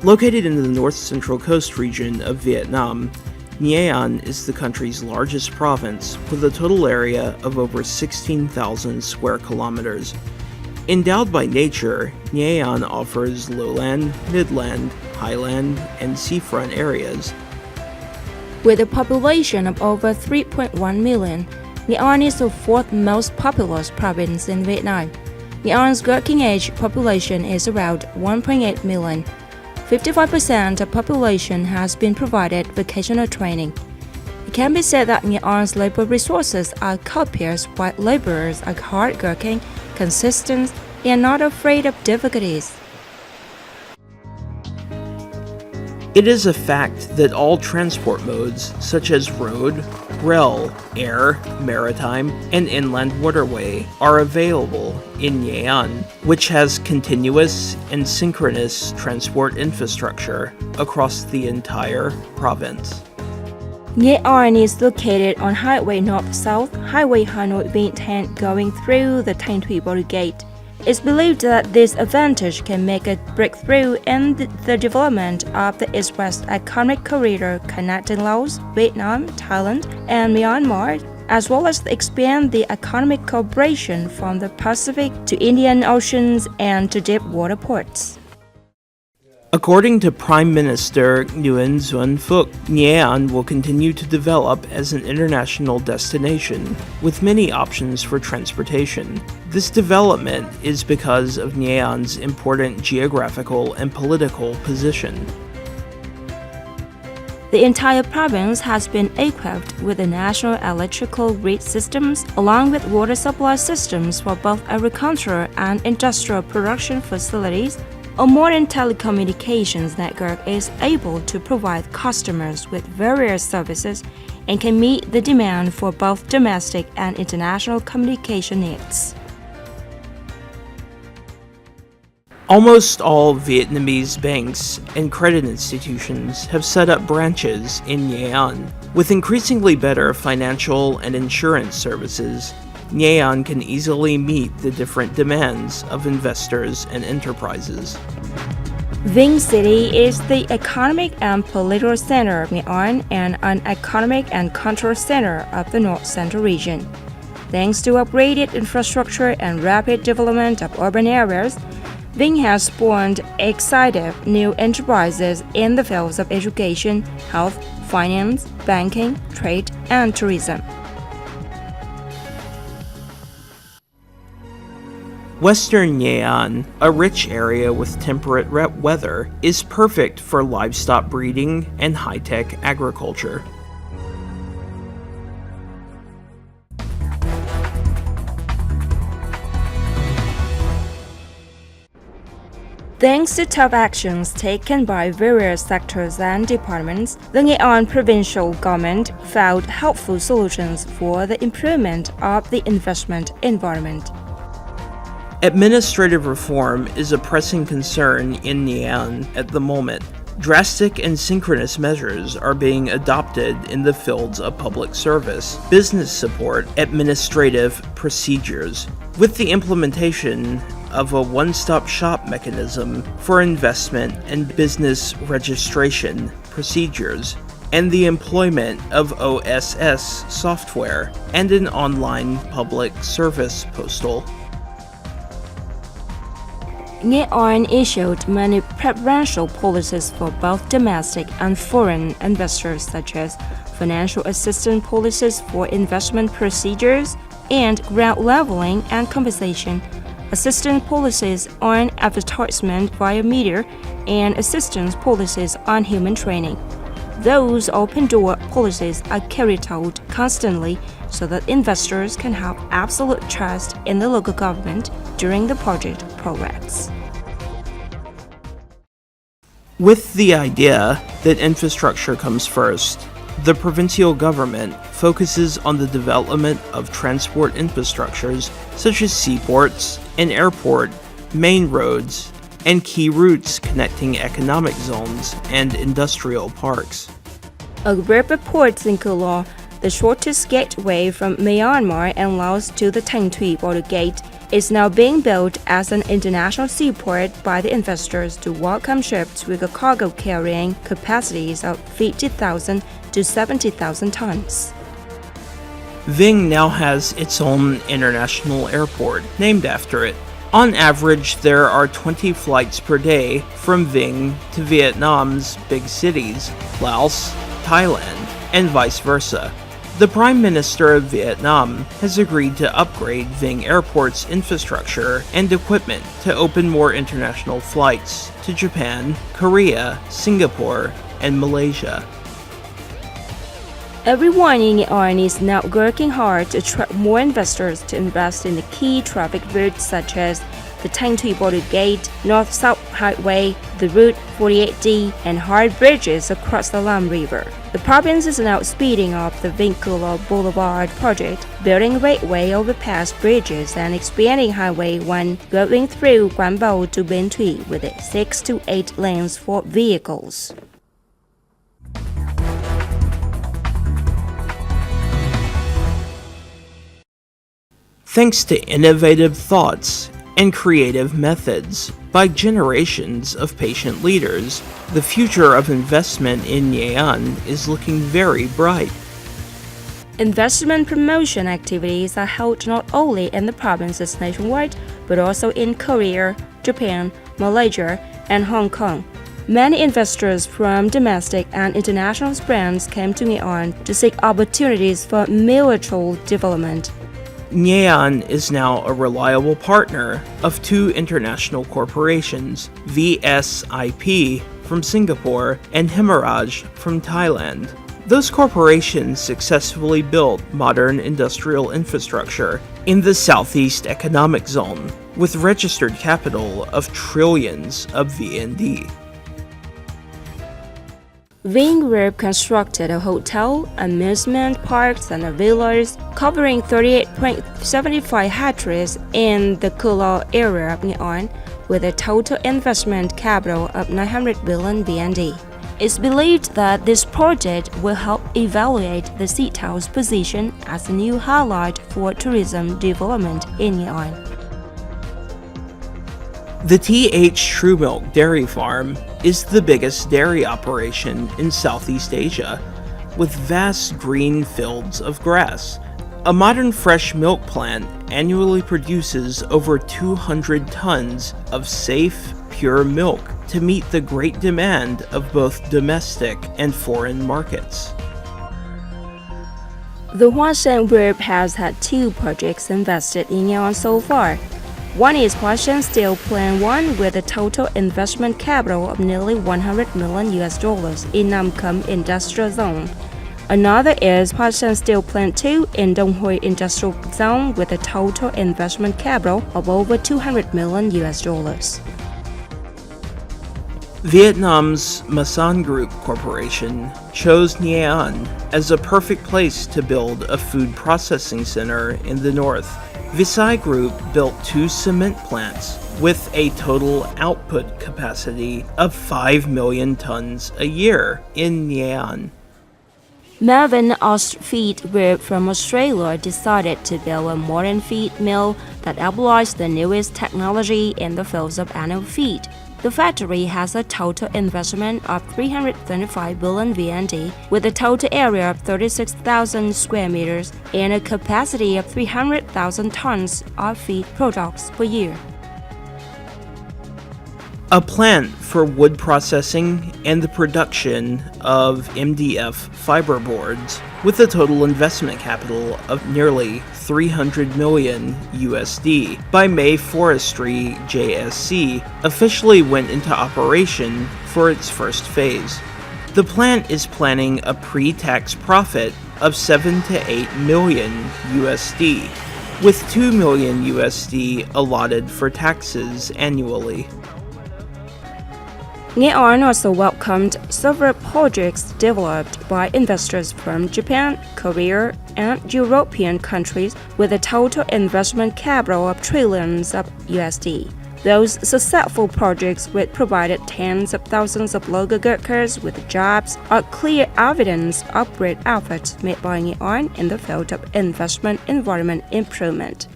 Located in the north-central coast region of Vietnam, Nha An is the country's largest province with a total area of over 16,000 square kilometers. Endowed by nature, Nha An offers lowland, midland, highland, and seafront areas. With a population of over 3.1 million, Nha An is the fourth most populous province in Vietnam. Nha An's working age population is around 1.8 million. 55% of population has been provided vocational training. It can be said that Nha An's labor resources are copious while laborers are hardworking, consistent, and not afraid of difficulties. It is a fact that all transport modes, such as road, rail, air, maritime, and inland waterway, are available in Nha An, which has continuous and synchronous transport infrastructure across the entire province. Nha An is located on Highway North-South, Highway Hanoi Vientiane going through the Thanh Thủy Border Gate. It's believed that this advantage can make a breakthrough in the development of the East-West Economic Corridor connecting Laos, Vietnam, Thailand, and Myanmar, as well as expand the economic cooperation from the Pacific to Indian Oceans and to deep water ports. According to Prime Minister Nguyen Xuan Phuc, Nha An will continue to develop as an international destination, with many options for transportation. This development is because of Nha An's important geographical and political position. The entire province has been equipped with the national electrical grid systems, along with water supply systems for both agricultural and industrial production facilities. A modern telecommunications network is able to provide customers with various services and can meet the demand for both domestic and international communication needs. Almost all Vietnamese banks and credit institutions have set up branches in Nha An. With increasingly better financial and insurance services, Nha An can easily meet the different demands of investors and enterprises. Vinh City is the economic and political center of Nha An and an economic and cultural center of the North Central region. Thanks to upgraded infrastructure and rapid development of urban areas, Vinh has spawned exciting new enterprises in the fields of education, health, finance, banking, trade, and tourism. Western Nha An, a rich area with temperate weather, is perfect for livestock breeding and high-tech agriculture. Thanks to tough actions taken by various sectors and departments, the Nha An provincial government found helpful solutions for the improvement of the investment environment. Administrative reform is a pressing concern in Nha An at the moment. Drastic and synchronous measures are being adopted in the fields of public service, business support, administrative procedures, with the implementation of a one-stop-shop mechanism for investment and business registration procedures, and the employment of OSS software and an online public service postal. Nha An issued many preferential policies for both domestic and foreign investors, such as financial assistance policies for investment procedures and ground leveling and compensation, assistance policies on advertisement via media, and assistance policies on human training. Those open-door policies are carried out constantly so that investors can have absolute trust in the local government during the project progress. With the idea that infrastructure comes first, the provincial government focuses on the development of transport infrastructures such as seaports, an airport, main roads, and key routes connecting economic zones and industrial parks. A group of ports in Cologne, the shortest gateway from Myanmar and Laos to the Tieng border gate, is now being built as an international seaport by the investors to welcome ships with a cargo carrying capacities of 50,000 to 70,000 tons. Vinh now has its own international airport named after it. On average, there are 20 flights per day from Vinh to Vietnam's big cities, Laos, Thailand, and vice versa. The Prime Minister of Vietnam has agreed to upgrade Vinh Airport's infrastructure and equipment to open more international flights to Japan, Korea, Singapore, and Malaysia. Everyone in Iran is now working hard to attract more investors to invest in the key traffic routes such as the Tieng border gate, North-South Highway, the Route 48D, and hard bridges across the Lam River. The province is now speeding up the Vincula Boulevard project, building railway overpass bridges and expanding Highway 1 going through Quan Bao to Binh Thuy with its 6 to 8 lanes for vehicles. Thanks to innovative thoughts and creative methods by generations of patient leaders, the future of investment in Niean is looking very bright. Investment promotion activities are held not only in the provinces nationwide, but also in Korea, Japan, Malaysia, and Hong Kong. Many investors from domestic and international brands came to Niean to seek opportunities for mutual development. Niean is now a reliable partner of two international corporations, VSIP from Singapore and Hemorrhage from Thailand. Those corporations successfully built modern industrial infrastructure in the Southeast Economic Zone with registered capital of trillions of VND. Vinh Group constructed a hotel, amusement parks, and villas covering 38.75 hectares in the Kula area of Niean with a total investment capital of 900 billion VND. It's believed that this project will help evaluate the Sitao's position as a new highlight for tourism development in Niean. The TH True Milk Dairy Farm is the biggest dairy operation in Southeast Asia, with vast green fields of grass. A modern fresh milk plant annually produces over 200 tons of safe, pure milk to meet the great demand of both domestic and foreign markets. The Huashan Group has had two projects invested in Niean so far. One is Huashan Steel Plant 1 with a total investment capital of nearly $100 million in Nam Kum Industrial Zone. Another is Huashan Steel Plant 2 in Dong Hoi Industrial Zone with a total investment capital of over $200 million. Vietnam's Masan Group Corporation chose Niean as a perfect place to build a food processing center in the north. Visai Group built two cement plants with a total output capacity of 5 million tons a year in Niean. Melvin Feed Group from Australia decided to build a modern feed mill that applies the newest technology in the fields of animal feed. The factory has a total investment of 335 billion VND with a total area of 36,000 square meters and a capacity of 300,000 tons of feed products per year. A plant for wood processing and the production of MDF fiberboards with a total investment capital of nearly 300 million USD by May Forestry JSC officially went into operation for its first phase. The plant is planning a pre-tax profit of 7 to 8 million USD, with 2 million USD allotted for taxes annually. Niean also welcomed several projects developed by investors from Japan, Korea, and European countries with a total investment capital of trillions of USD. Those successful projects, which provided tens of thousands of local workers with jobs, are clear evidence of great efforts made by Nghệ An in the field of investment environment improvement.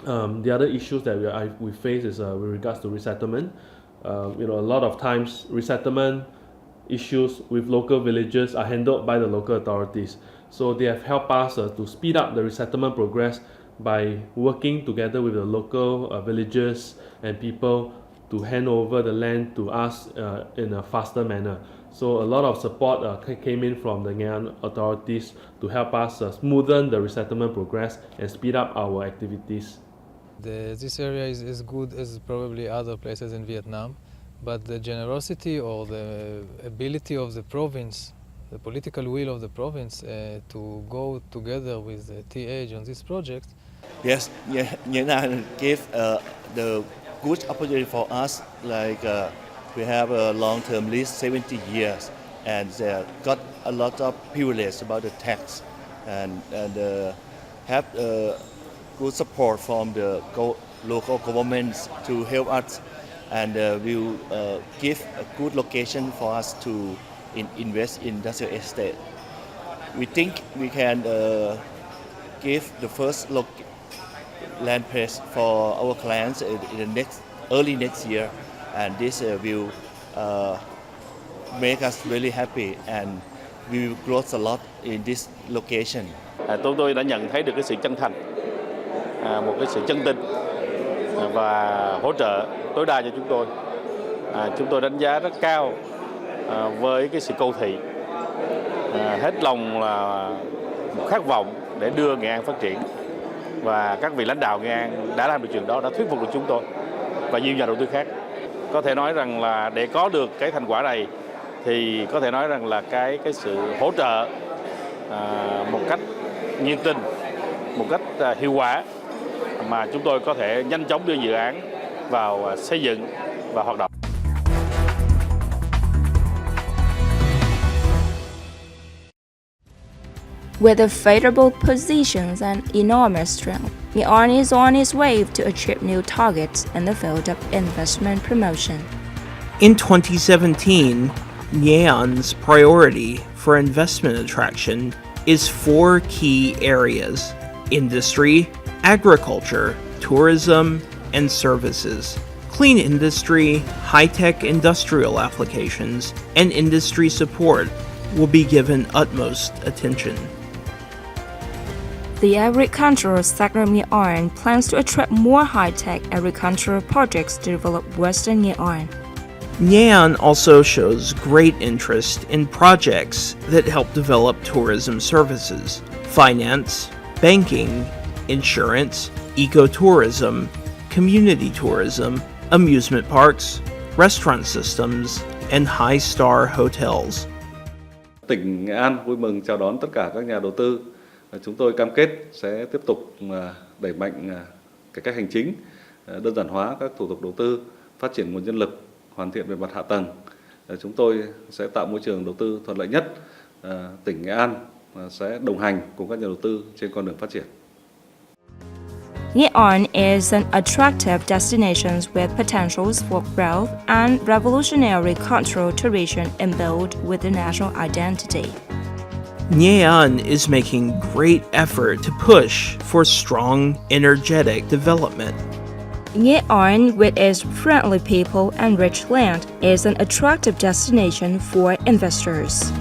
The other issues that we face is with regards to resettlement. A lot of times resettlement issues with local villages are handled by the local authorities. So they have helped us to speed up the resettlement progress by working together with the local villagers and people to hand over the land to us in a faster manner. So a lot of support came in from the Nghệ An authorities to help us smoothen the resettlement progress and speed up our activities. This area is as good as probably other places in Vietnam, but the generosity or the ability of the province, the political will of the province to go together with the TH on this project. Yes, Nghệ An gave the good opportunity for us, like we have a long-term lease, 70 years, and got a lot of privilege about the tax, and have good support from the local governments to help us, and will give a good location for us to invest in industrial estate. We think we can give the first land place for our clients in the early next year, and this will make us really happy, and we will grow a lot in this location. Tôi đã nhận thấy được cái sự chân thành, một cái sự chân tình và hỗ trợ tối đa cho chúng tôi. Chúng tôi đánh giá rất cao với cái sự cầu thị, hết lòng là một khát vọng để đưa Nghệ An phát triển, và các vị lãnh đạo Nghệ An đã làm được chuyện đó, đã thuyết phục được chúng tôi và nhiều nhà đầu tư khác. Có thể nói rằng là để có được cái thành quả này thì có thể nói rằng là cái sự hỗ trợ một cách nhiệt tình, một cách hiệu quả mà chúng tôi có thể nhanh chóng đưa dự án vào xây dựng và hoạt động. With the favorable positions and enormous strength, Nghệ An is on its way to achieve new targets in the field of investment promotion. In 2017, Nghệ An's priority for investment attraction is 4 key areas: industry, agriculture, tourism, and services. Clean industry, high-tech industrial applications, and industry support will be given utmost attention. The agricultural sector of Nghệ An plans to attract more high-tech agricultural projects to develop Western Nghệ An. Nghệ An also shows great interest in projects that help develop tourism services, finance, banking, insurance, ecotourism, community tourism, amusement parks, restaurant systems, and high-star hotels. Tỉnh Nghệ An vui mừng chào đón tất cả các nhà đầu tư. Chúng tôi cam kết sẽ tiếp tục đẩy mạnh cải cách hành chính, đơn giản hóa các thủ tục đầu tư, phát triển nguồn nhân lực, hoàn thiện về mặt hạ tầng. Chúng tôi sẽ tạo môi trường đầu tư thuận lợi nhất. Tỉnh Nghệ An sẽ đồng hành cùng các nhà đầu tư trên con đường phát triển. Nghệ An is an attractive destination with potentials for growth and revolutionary cultural tradition imbued with the national identity. Nghệ An is making great effort to push for strong, energetic development. Nghệ An, with its friendly people and rich land, is an attractive destination for investors.